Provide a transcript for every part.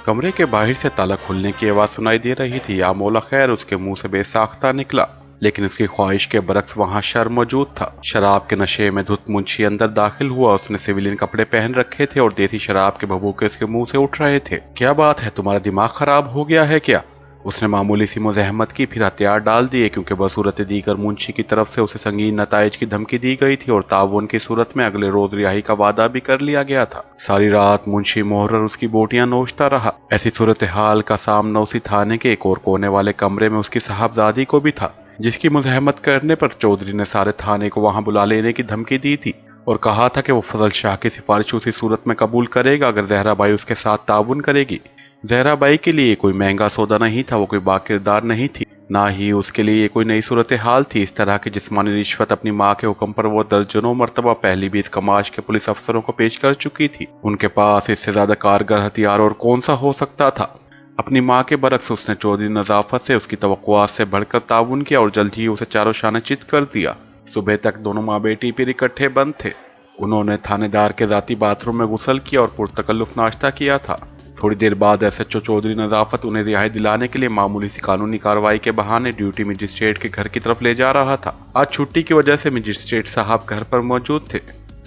कमरे के बाहर से ताला खुलने की आवाज सुनाई दे रही थी। या मौला खैर, उसके मुंह से बेसाख्ता निकला, लेकिन उसकी ख्वाहिश के बरक्स वहां शर मौजूद था। शराब के नशे में धुत मुंशी अंदर दाखिल हुआ। उसने सिविलियन कपड़े पहन रखे थे और देसी शराब के भभूके उसके मुंह से उठ रहे थे। क्या बात है, तुम्हारा दिमाग खराब हो गया है क्या? उसने मामूली सी मुज़ाहमत की, फिर हथियार डाल दिए, क्योंकि बसूरत दीगर मुंशी की तरफ से उसे संगीन नताइज की धमकी दी गई थी और ताउन की सूरत में अगले रोज रिहाई का वादा भी कर लिया गया था। सारी रात मुंशी मुहर्रर उसकी बोटियां नोचता रहा। ऐसी सूरत हाल का सामना उसी थाने के एक और कोने वाले कमरे में उसकी साहबजादी को भी था, जिसकी मुज़ाहमत करने पर चौधरी ने सारे थाने को वहां बुला लेने की धमकी दी थी और कहा था कि वो फजल शाह की सिफारिश उसी सूरत में कबूल करेगा अगर जहरा बाई उसके साथ ताउन करेगी। जहरा बाई के लिए कोई महंगा सौदा नहीं था, वो कोई बाकिरदार नहीं थी, ना ही उसके लिए कोई नई सूरत हाल थी। इस तरह की जिस्मानी रिश्वत अपनी माँ के हुक्म पर वो दर्जनों मरतबा पहले भी इस कमाश के पुलिस अफसरों को पेश कर चुकी थी। उनके पास इससे ज्यादा कारगर हथियार और कौन सा हो सकता था। अपनी माँ के बरक्स उसने चौधरी नजाफत से उसकी तवक्कुआत से बढ़कर ताउन किया और जल्द ही उसे चारों शाने चित कर दिया। सुबह तक दोनों माँ बेटी फिर इकट्ठे बंद थे। उन्होंने थानेदार के जाती बाथरूम में गुसल किया और पुरतकल्लुफ नाश्ता किया था। थोड़ी देर बाद एसएचओ चौधरी नजाफत उन्हें रिहाई दिलाने के लिए मामूली सी कानूनी कार्रवाई के बहाने ड्यूटी मजिस्ट्रेट के घर की तरफ ले जा रहा था। आज छुट्टी की वजह से मजिस्ट्रेट साहब घर पर मौजूद थे।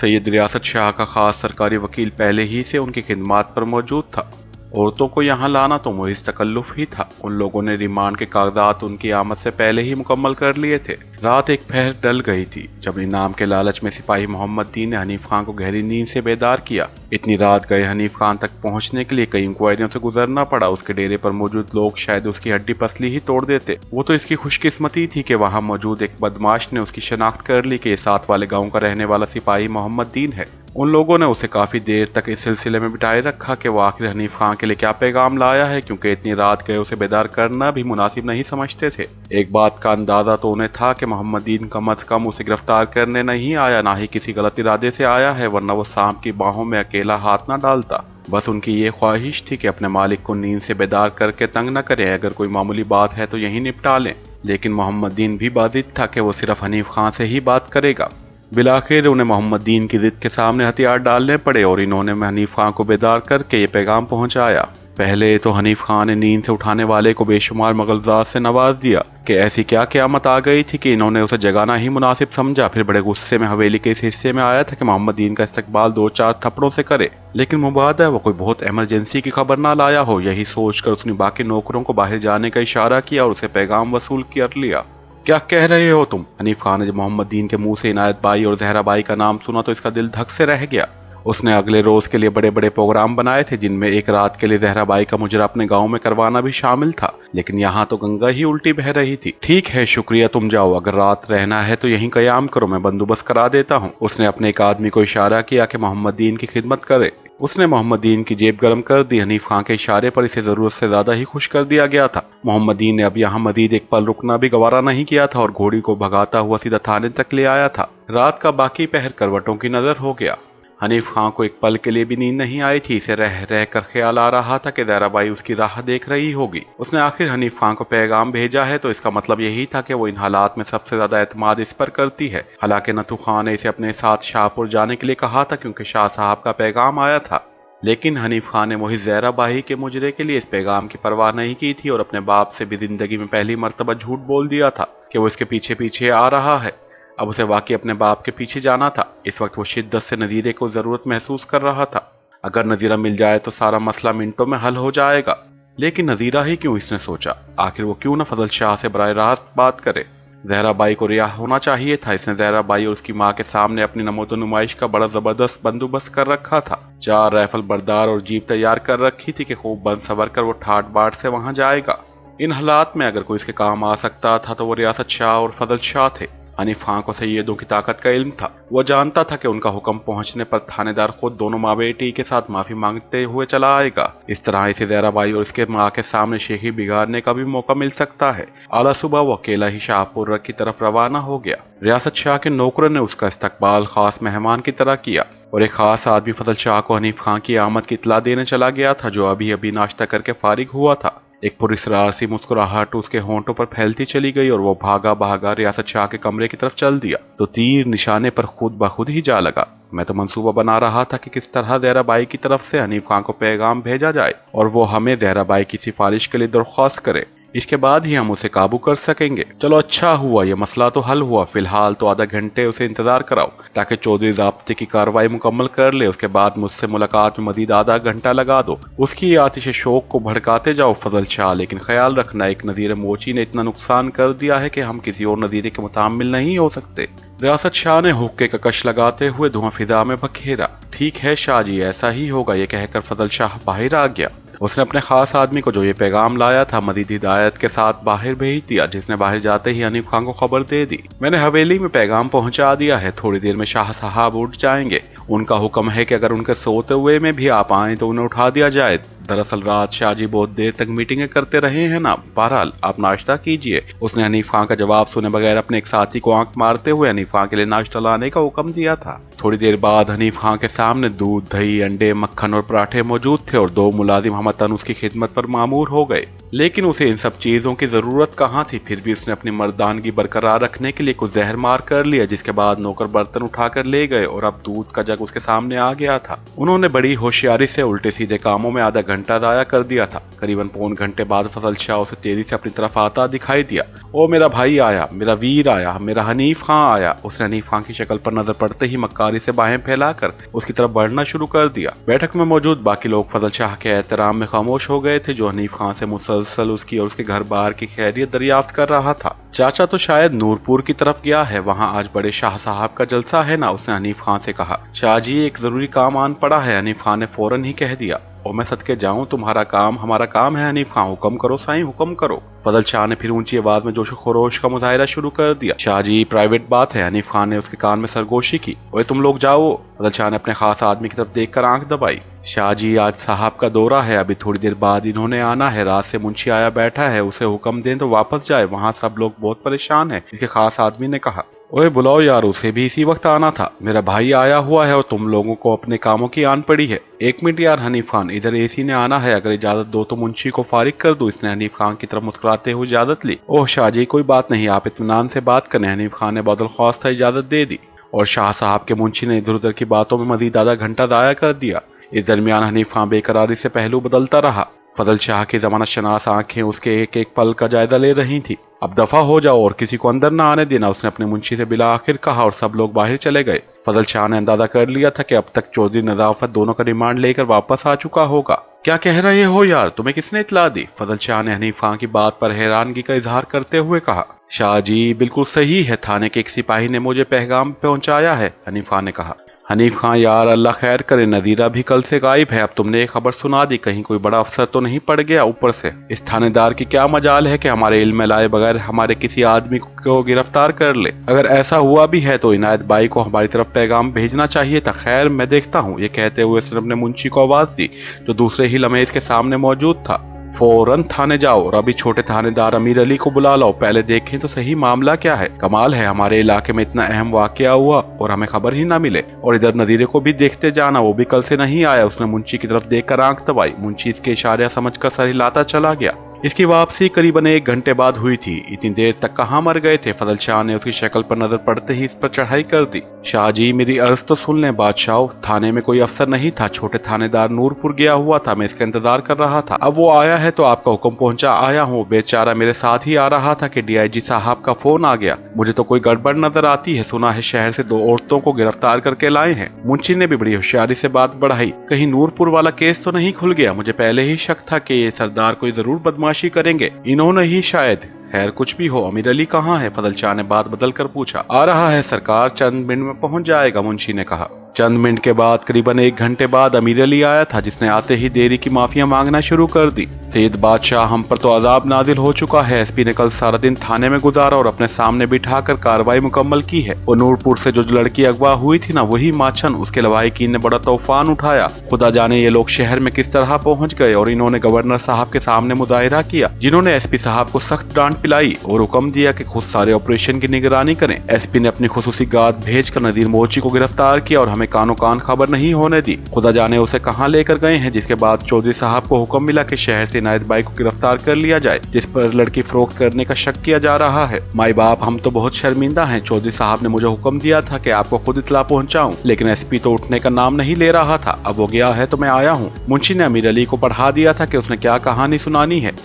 सैयद रियासत शाह का खास सरकारी वकील पहले ही से उनकी खिदमत पर मौजूद था। औरतों को यहाँ लाना तो मुहिज तकल्लुफ ही था। उन लोगों ने रिमांड के कागजात उनकी आमद से पहले ही मुकम्मल कर लिए थे। रात एक पहर डल गई थी जब इनाम के लालच में सिपाही मोहम्मद दीन ने हनीफ खान को गहरी नींद से बेदार किया। इतनी रात गए हनीफ खान तक पहुंचने के लिए कई इंक्वायरियों से गुजरना पड़ा। उसके डेरे पर मौजूद लोग शायद उसकी हड्डी पसली ही तोड़ देते। वो तो इसकी खुशकिस्मती थी कि वहां मौजूद एक बदमाश ने उसकी शनाख्त कर ली कि ये साथ वाले गांव का रहने वाला सिपाही मोहम्मद दीन है। उन लोगों ने उसे काफी देर तक इस सिलसिले में बिठाए रखा कि वो आखिर हनीफ खान के लिए क्या पैगाम लाया है, क्योंकि इतनी रात गए उसे बेदार करना भी मुनासिब नहीं समझते थे। एक बात का अंदाजा तो उन्हें था कि मोहम्मद दीन कम अज कम उसे गिरफ्तार करने नहीं आया, ना ही किसी गलत इरादे से आया है, वरना वो सांप की बाहों में अकेला हाथ न डालता। बस उनकी ये ख्वाहिश थी कि अपने मालिक को नींद से बेदार करके तंग न करें। अगर कोई मामूली बात है तो यही निपटा लें। लेकिन मोहम्मद दीन भी बाधित था कि वो सिर्फ हनीफ खान से ही बात करेगा। बिलाखिर उन्हें मोहम्मद दीन की जिद के सामने हथियार डालने पड़े और इन्होंने हनीफ खान को बेदार करके ये पैगाम पहुंचाया। पहले तो हनीफ खान ने नींद से उठाने वाले को बेशुमार मगलजात से नवाज दिया कि ऐसी क्या क़यामत आ गई थी कि इन्होंने उसे जगाना ही मुनासिब समझा। फिर बड़े गुस्से में हवेली के इस हिस्से में आया था कि मोहम्मद दीन का इस्तकबाल 2-4 थप्पड़ों से करे, लेकिन मुबाद है वो कोई बहुत इमरजेंसी की खबर ना लाया हो। यही सोचकर उसने बाकी नौकरों को बाहर जाने का इशारा किया और उसे पैगाम वसूल कर लिया। क्या कह रहे हो तुम? हनीफ खान ने जब मोहम्मद दीन के मुंह से इनायत बाई और जहरा बाई का नाम सुना तो इसका दिल धक से रह गया। उसने अगले रोज के लिए बड़े बड़े प्रोग्राम बनाए थे, जिनमें एक रात के लिए जहरा बाई का मुजरा अपने गांव में करवाना भी शामिल था। लेकिन यहाँ तो गंगा ही उल्टी बह रही थी। ठीक है, शुक्रिया, तुम जाओ। अगर रात रहना है तो यहीं कयाम करो, मैं बंदोबस्त करा देता हूँ। उसने अपने एक आदमी को इशारा किया कि मोहम्मद दीन की खिदमत करे। उसने मोहम्मद दीन की जेब गर्म कर दी। हनीफ खान के इशारे पर इसे जरूरत से ज्यादा ही खुश कर दिया गया था। मोहम्मद दीन ने अब यहाँ मजीद एक पल रुकना भी गवारा नहीं किया था और घोड़ी को भगाता हुआ सीधा थाने तक ले आया था। रात का बाकी पहर करवटों की नजर हो गया। हनीफ खान को एक पल के लिए भी नींद नहीं आई थी। इसे रह रह कर ख्याल आ रहा था कि जहरा बाई उसकी राह देख रही होगी। उसने आखिर हनीफ खान को पैगाम भेजा है तो इसका मतलब यही था कि वो इन हालात में सबसे ज्यादा एतमाद इस पर करती है। हालांकि नथु खान ने इसे अपने साथ शाहपुर जाने के लिए कहा था क्योंकि शाह साहब का पैगाम आया था, लेकिन हनीफ खान ने वही जहरा बाई के मुजरे के लिए इस पैगाम की परवाह नहीं की थी और अपने बाप से भी जिंदगी में पहली मर्तबा झूठ बोल दिया था कि वो इसके पीछे पीछे आ रहा है। अब उसे वाकई अपने बाप के पीछे जाना था। इस वक्त वो शिद्दत से नजीरे को जरूरत महसूस कर रहा था। अगर नजीरा मिल जाए तो सारा मसला मिनटों में हल हो जाएगा। लेकिन नजीरा ही क्यों, इसने सोचा। आखिर वो क्यों न फजल शाह से बराह रास्त बात करे। जहरा बाई को रिहा होना चाहिए था। इसने जहरा बाई और उसकी माँ के सामने अपनी नमोदो नुमाइश का बड़ा जबरदस्त बंदोबस्त कर रखा था। 4 राइफल बरदार और जीप तैयार कर रखी थी कि खूब बंद सवर कर वो ठाट बाट से वहां जाएगा। इन हालात में अगर कोई इसके काम आ सकता था तो वो रियासत शाह और फजल शाह थे। हनीफ खान को सैयदों की ताकत का इल्म था। वो जानता था कि उनका हुक्म पहुंचने पर थानेदार खुद दोनों माँ बेटी के साथ माफी मांगते हुए चला आएगा। इस तरह इसे जहरा बाई और इसके माँ के सामने शेखी बिगाड़ने का भी मौका मिल सकता है। आला सुबह वो अकेला ही शाहपुर की तरफ रवाना हो गया। रियासत शाह के नौकरों ने उसका इस्तकबाल खास मेहमान की तरह किया और एक खास आदमी फजल शाह को हनीफ खान की आमद की इतला देने चला गया था, जो अभी अभी नाश्ता करके फारिग हुआ था। एक पुरस्कार सी मुस्कुराहट उसके होंठों पर फैलती चली गई और वो भागा भागा रियासत शाह के कमरे की तरफ चल दिया तो तीर निशाने पर खुद ब खुद ही जा लगा। मैं तो मंसूबा बना रहा था कि किस तरह ज़हरा बाई की तरफ से हनीफ खान को पैगाम भेजा जाए और वो हमें ज़हरा बाई की सिफारिश के लिए दरख्वास्त करे, इसके बाद ही हम उसे काबू कर सकेंगे। चलो अच्छा हुआ, ये मसला तो हल हुआ। फिलहाल तो आधा घंटे उसे इंतजार कराओ ताकि चौधरी ज़ाब्ते की कार्रवाई मुकम्मल कर ले। उसके बाद मुझसे मुलाकात में मजीद आधा घंटा लगा दो। उसकी आतिश शौक को भड़काते जाओ फजल शाह, लेकिन ख्याल रखना एक नज़ीर मोची ने इतना नुकसान कर दिया है कि हम किसी और नज़ीरे के मुतामिल नहीं हो सकते। रियासत शाह ने हुक्के का कश लगाते हुए धुआं फिजा में बखेरा। ठीक है शाह जी, ऐसा ही होगा। ये कहकर फजल शाह बाहर आ गया। उसने अपने खास आदमी को जो ये पैगाम लाया था मजीद हिदायत के साथ बाहर भेज दिया, जिसने बाहर जाते ही हनीफ खान को खबर दे दी। मैंने हवेली में पैगाम पहुंचा दिया है, थोड़ी देर में शाह साहब उठ जाएंगे। उनका हुक्म है कि अगर उनके सोते हुए में भी आप आए तो उन्हें उठा दिया जाए। दरअसल रात शाह जी बहुत देर तक मीटिंगें करते रहे हैं ना। बहरहाल आप नाश्ता कीजिए। उसने हनीफ खान का जवाब सुने बगैर अपने एक साथी को आंख मारते हुए हनीफ खान के लिए नाश्ता लाने का हुक्म दिया था। थोड़ी देर बाद हनीफ खान के सामने दूध, दही, अंडे, मक्खन और पराठे मौजूद थे और दो मुलाजिम हमतन उसकी खिदमत पर मामूर हो गए। लेकिन उसे इन सब चीजों की जरूरत कहाँ थी। फिर भी उसने अपनी मर्दानगी बरकरार रखने के लिए कुछ जहर मार कर लिया, जिसके बाद नौकर बर्तन उठाकर ले गए और अब दूध का जग उसके सामने आ गया था। उन्होंने बड़ी होशियारी से उल्टे सीधे कामों में आधा घंटा जाया कर दिया था। करीबन पौन घंटे बाद फजल शाह उसे तेजी से अपनी तरफ आता दिखाई दिया। ओ मेरा भाई आया, मेरा वीर आया, मेरा हनीफ खां आया। उसने हनीफ खां की शक्ल पर नजर पड़ते ही मक्कारी से बाहें फैलाकर उसकी तरफ बढ़ना शुरू कर दिया। बैठक में मौजूद बाकी लोग फजल शाह के एहतराम में खामोश हो गए थे, जो हनीफ खां से मुसलसल उसकी और उसके घर बार की खैरियत दरियाफ्त कर रहा था। चाचा तो शायद नूरपुर की तरफ गया है, वहाँ आज बड़े शाह साहब का जलसा है ना, उसने हनीफ खां से कहा। शाह जी एक जरूरी काम आन पड़ा है, हनीफ खां ने फौरन ही कह दिया। और मैं सदके जाऊं, तुम्हारा काम हमारा काम है हनीफ खां, हुक्म करो साईं, हुक्म करो। फजल शाह ने फिर ऊंची आवाज में जोश खरोश का मुजाहिरा शुरू कर दिया। शाह जी प्राइवेट बात है। हनीफ खान ने उसके कान में सरगोशी की। ओए तुम लोग जाओ। फजल शाह ने अपने खास आदमी की तरफ देखकर आंख दबाई। शाह जी आज साहब का दौरा है, अभी थोड़ी देर बाद इन्होंने आना है। रात से मुंशी आया बैठा है, उसे हुक्म दें तो वापस जाए, वहाँ सब लोग बहुत परेशान है, इसके खास आदमी ने कहा। ओए बुलाओ यार, उसे भी इसी वक्त आना था। मेरा भाई आया हुआ है और तुम लोगों को अपने कामों की आन पड़ी है। एक मिनट यार हनीफ खान, इधर एसी ने आना है, अगर इजाजत दो तो मुंशी को फारिग कर दो। इसने हनीफ खान की तरफ मुस्कुराते हुए इजाजत ली। ओह शाह जी कोई बात नहीं, आप इत्मीनान से बात करें। हनीफ खान ने बदल ख्वास्ता इजाजत दे दी और शाह साहब के मुंशी ने इधर उधर की बातों में मजीद आधा घंटा दाया कर दिया। इस दरमियान हनीफ खान बेकरारी से पहलू बदलता रहा। फजल शाह की जमानत शनास आंखें उसके एक एक पल का जायजा ले रही थी। अब दफा हो जाओ और किसी को अंदर न आने देना, उसने अपने मुंशी से बिला आखिर कहा और सब लोग बाहर चले गए। फजल शाह ने अंदाजा कर लिया था कि अब तक चौधरी नजाफत दोनों का रिमांड लेकर वापस आ चुका होगा। क्या कह रहे हो यार, तुम्हें किसने इतला दी? फजल शाह ने हनीफ खान की बात पर हैरानगी का इजहार करते हुए कहा। शाह जी बिल्कुल सही है, थाने के एक सिपाही ने मुझे पैगाम पहुंचाया है, हनीफ खान ने कहा। हनीफ खान यार अल्लाह खैर करे, नदीरा भी कल से गायब है, अब तुमने एक खबर सुना दी, कहीं कोई बड़ा अफसर तो नहीं पड़ गया? ऊपर से इस थानेदार की क्या मजाल है कि हमारे इल्म में लाए बगैर हमारे किसी आदमी को गिरफ्तार कर ले। अगर ऐसा हुआ भी है तो इनायत बाई को हमारी तरफ पैगाम भेजना चाहिए था। खैर मैं देखता हूँ। ये कहते हुए उसने अपने मुंशी को आवाज दी, जो दूसरे ही लम्हे इसके सामने मौजूद था। फौरन थाने जाओ और अभी छोटे थानेदार अमीर अली को बुला लाओ, पहले देखें तो सही मामला क्या है। कमाल है, हमारे इलाके में इतना अहम वाकया हुआ और हमें खबर ही ना मिले। और इधर नदीरे को भी देखते जाना, वो भी कल से नहीं आया। उसने मुंशी की तरफ देखकर आंख दबाई। मुंशी इसके इशारे समझकर सर हिलाता चला गया। इसकी वापसी करीबन 1 घंटे बाद हुई थी। इतनी देर तक कहाँ मर गए थे? फजल शाह ने उसकी शक्ल पर नजर पड़ते ही इस पर चढ़ाई कर दी। शाह जी मेरी अर्ज तो सुन लें बादशाह, थाने में कोई अफसर नहीं था, छोटे थानेदार नूरपुर गया हुआ था, मैं इसका इंतजार कर रहा था। अब वो आया है तो आपका हुक्म पहुंचा आया हूँ। बेचारा मेरे साथ ही आ रहा था कि डीआईजी साहब का फोन आ गया। मुझे तो कोई गड़बड़ नजर आती है, सुना है शहर से 2 औरतों को गिरफ्तार करके लाए हैं। मुंशी ने भी बड़ी होशियारी से बात बढ़ाई, कहीं नूरपुर वाला केस तो नहीं खुल गया? मुझे पहले ही शक था कि ये सरदार कोई जरूर बदमाशी करेंगे, इन्होंने ही शायद। खैर कुछ भी हो, अमीर अली कहाँ है? फजल शाह ने बात बदल कर पूछा। आ रहा है सरकार, चंद मिनट में पहुंच जाएगा, मुंशी ने कहा। चंद मिनट के बाद करीबन 1 घंटे बाद अमीर अली आया था, जिसने आते ही देरी की माफिया मांगना शुरू कर दी। सैयद बादशाह हम पर तो अजाब नाजिल हो चुका है। एसपी ने कल सारा दिन थाने में गुजारा और अपने सामने बिठाकर कार्रवाई मुकम्मल की है। वो नूरपुर से जो लड़की अगवा हुई थी ना, वही माछन, उसके लवाहिकीन ने बड़ा तूफान उठाया। खुदा जाने ये लोग शहर में किस तरह पहुंच गए और इन्होंने गवर्नर साहब के सामने मुजाहिरा किया, जिन्होंने एसपी साहब को सख्त डांट पिलाई और हुक्म दिया कि खुद सारे ऑपरेशन की निगरानी करें। एसपी ने अपनी खुसूसी गाद भेजकर नदीर मोची को गिरफ्तार किया और हमें हमें कानो कान खबर नहीं होने दी। खुदा जाने उसे कहाँ लेकर गए हैं, जिसके बाद चौधरी साहब को हुक्म मिला कि शहर से इनायत बाई को गिरफ्तार कर लिया जाए, जिस पर लड़की फरोख्त करने का शक किया जा रहा है। माई बाप, हम तो बहुत शर्मिंदा हैं। चौधरी साहब ने मुझे हुक्म दिया था कि आपको खुद इत्तला पहुंचाऊं, लेकिन एसपी तो उठने का नाम नहीं ले रहा था। अब वो गया है तो मैं आया हूँ। मुंशी ने अमीर अली को पढ़ा दिया था कि उसने क्या कहानी सुनानी है।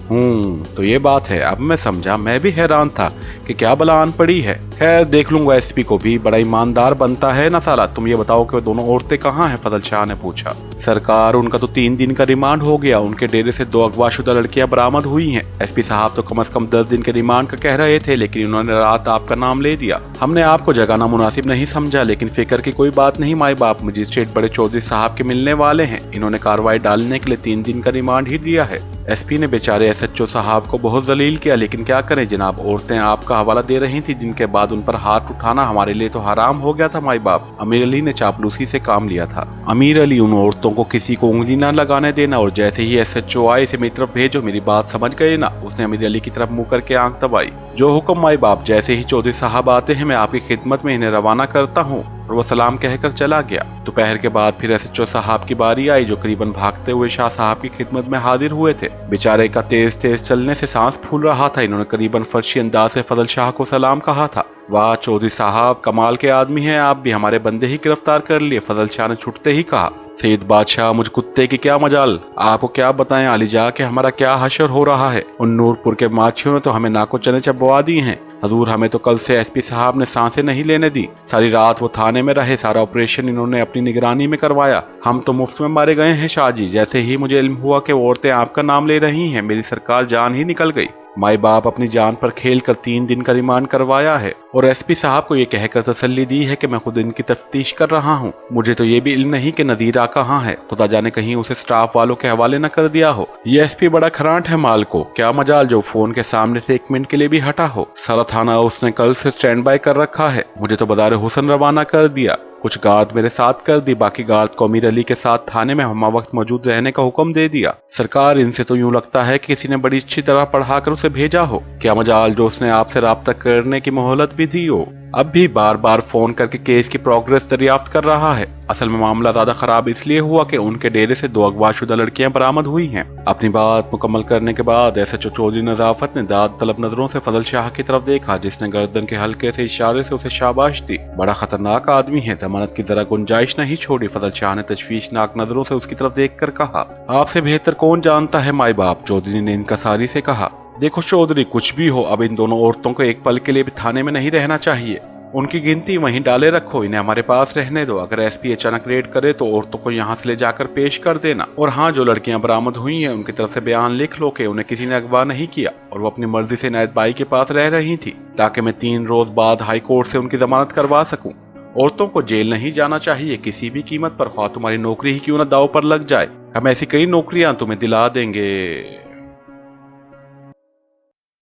तो ये बात है। अब मैं समझा। मैं भी हैरान था कि क्या बला आन पड़ी है। खैर देख लूंगा। एसपी को भी बड़ा ईमानदार बनता है ना साला। तुम ये बताओ कि वो दोनों औरतें कहाँ हैं? फजल शाह ने पूछा। सरकार, उनका तो 3 दिन का रिमांड हो गया। उनके डेरे से 2 अगवाशुदा लड़कियां बरामद हुई हैं। एसपी साहब तो कम से कम 10 दिन के रिमांड का कह रहे थे, लेकिन उन्होंने रात आपका नाम ले दिया। हमने आपको जगाना मुनासिब नहीं समझा, लेकिन फिक्र की कोई बात नहीं माई बाप। मजिस्ट्रेट बड़े चौधरी साहब के मिलने वाले हैं। इन्होंने कार्रवाई डालने के लिए 3 दिन का रिमांड ही दिया है। एसपी ने बेचारे एसएचओ साहब को बहुत जलील किया, लेकिन क्या करें जनाब, औरतें आपका हवाला दे रही थी, जिनके बाद उन पर हाथ उठाना हमारे लिए तो हराम हो गया था माई बाप। अमीर अली ने चापलूसी से काम लिया था। अमीर अली, उन औरतों को किसी को उंगली ना लगाने देना, और जैसे ही एसएचओ आए इसे मेरी तरफ भेजो। मेरी बात समझ गए ना? उसने अमीर अली की तरफ मुंह करके आंख दबाई। जो हुक्म माई बाप। जैसे ही चौधरी साहब आते हैं मैं आपकी खिदमत में इन्हें रवाना करता हूँ। और वो सलाम कहकर चला गया। दोपहर के बाद फिर एसएचओ साहब की बारी आई, जो करीबन भागते हुए शाह साहब की खिदमत में हाजिर हुए थे। बेचारे का तेज तेज चलने से सांस फूल रहा था। इन्होंने करीबन फर्शी अंदाज से फजल शाह को सलाम कहा था। वाह चौधरी साहब, कमाल के आदमी हैं आप भी। हमारे बंदे ही गिरफ्तार कर लिए। फजल शाह ने छुटते ही कहा। सईद बादशाह, मुझ कुत्ते की क्या मजाल। आपको क्या बताएं अलीजा के हमारा क्या हशर हो रहा है। उन नूरपुर के माछियों ने तो हमें नाको चने चबवा दी हैं। हजूर, हमें तो कल से एसपी साहब ने सांसें नहीं लेने दी। सारी रात वो थाने में रहे। सारा ऑपरेशन इन्होंने अपनी निगरानी में करवाया। हम तो मुफ्त में मारे गए हैं शाह जी। जैसे ही मुझे इल्म हुआ कि वो औरतें आपका नाम ले रही हैं, मेरी सरकार जान ही निकल गई। माई बाप अपनी जान पर खेल कर 3 दिन का रिमांड करवाया है, और एसपी साहब को ये कहकर तसल्ली दी है कि मैं खुद इनकी तफ्तीश कर रहा हूँ। मुझे तो ये भी इल्म नहीं कि नदीरा कहाँ है। खुदा जाने कहीं उसे स्टाफ वालों के हवाले न कर दिया हो। ये एसपी बड़ा खरांट है माल को। क्या मजाल जो फोन के सामने से 1 मिनट के लिए भी हटा हो। सारा थाना उसने कल से स्टैंड बाय कर रखा है। मुझे तो बदारे हुसन रवाना कर दिया। कुछ गार्ड मेरे साथ कर दी, बाकी गार्ड को अमीर अली के साथ थाने में हमा वक्त मौजूद रहने का हुक्म दे दिया। सरकार, इनसे तो यूं लगता है कि किसी ने बड़ी अच्छी तरह पढ़ा कर उसे भेजा हो। क्या मजाल जो उसने आपसे राब्ता करने की मोहलत भी दी हो। अब भी बार बार फोन करके केस की प्रोग्रेस दरियाफ्त कर रहा है। असल में मामला ज्यादा खराब इसलिए हुआ कि उनके डेरे से 2 अगवाशुदा लड़कियां बरामद हुई हैं। अपनी बात मुकम्मल करने के बाद एसएचओ चौधरी नजाफत ने दाद तलब नजरों से फजल शाह की तरफ देखा, जिसने गर्दन के हल्के से इशारे से उसे शाबाश दी। बड़ा खतरनाक आदमी है। जमानत की जरा गुंजाइश नहीं छोड़ी। फजल शाह ने तशवीशनाक नजरों से उसकी तरफ देख कर कहा। आपसे बेहतर कौन जानता है माई बाप। चौधरी ने इनकसारी से कहा। देखो चौधरी, कुछ भी हो, अब इन दोनों औरतों को एक पल के लिए भी थाने में नहीं रहना चाहिए। उनकी गिनती वहीं डाले रखो। इन्हें हमारे पास रहने दो। अगर एसपी अचानक रेड करे तो औरतों को यहाँ से ले जाकर पेश कर देना। और हाँ, जो लड़कियां बरामद हुई हैं उनकी तरफ से बयान लिख लो कि उन्हें किसी ने अगवा नहीं किया और वो अपनी मर्जी से इनायत बाई के पास रह रही थी, ताकि मैं 3 रोज बाद हाई कोर्ट से उनकी जमानत करवा सकूं। औरतों को जेल नहीं जाना चाहिए किसी भी कीमत पर, ख्वाह तुम्हारी नौकरी ही क्यों न दाव पर लग जाए। हम ऐसी कई नौकरियां तुम्हें दिला देंगे।